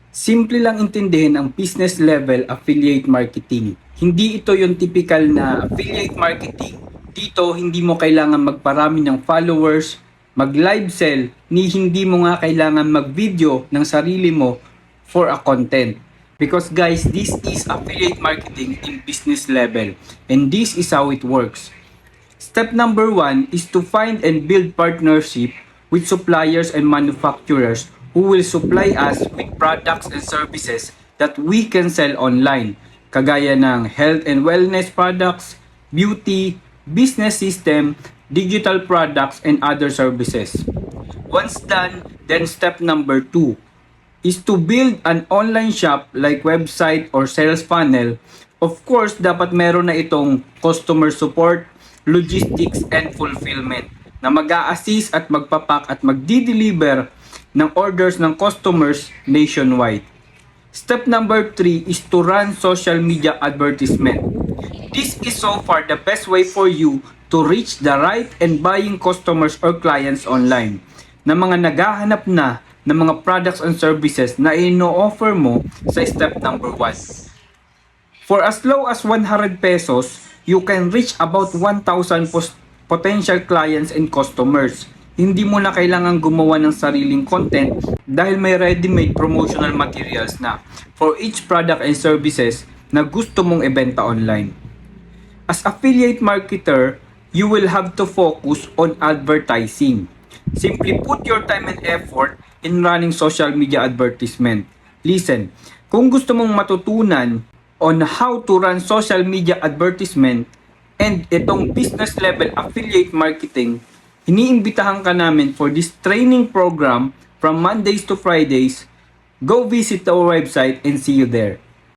Simple lang intindihin ang business level affiliate marketing. Hindi ito yung typical na affiliate marketing. Dito, hindi mo kailangan magparami ng followers, mag-live sell, ni hindi mo nga kailangan mag-video ng sarili mo for a content. Because guys, this is affiliate marketing in business level. And this is how it works. Step number 1 is to find and build partnership with suppliers and manufacturers who will supply us with products and services that we can sell online, kagaya ng health and wellness products, beauty, business system, digital products, and other services. Once done, then step number 2 is to build an online shop like website or sales funnel. Of course, dapat meron na itong customer support, logistics, and fulfillment na mag-a-assist at magpapak at magdi-deliver ng orders ng customers nationwide. Step number 3 is to run social media advertisement. This is so far the best way for you to reach the right and buying customers or clients online na mga naghahanap na ng mga products and services na ino-offer mo sa step number 1. For as low as 100 pesos, you can reach about 1,000 potential clients and customers. Hindi mo na kailangan gumawa ng sariling content dahil may ready-made promotional materials na for each product and services na gusto mong ibenta online. As affiliate marketer, you will have to focus on advertising. Simply put your time and effort in running social media advertisement. Listen, kung gusto mong matutunan on how to run social media advertisement and itong business level affiliate marketing, iniimbitahan ka namin for this training program from Mondays to Fridays. Go visit our website and see you there.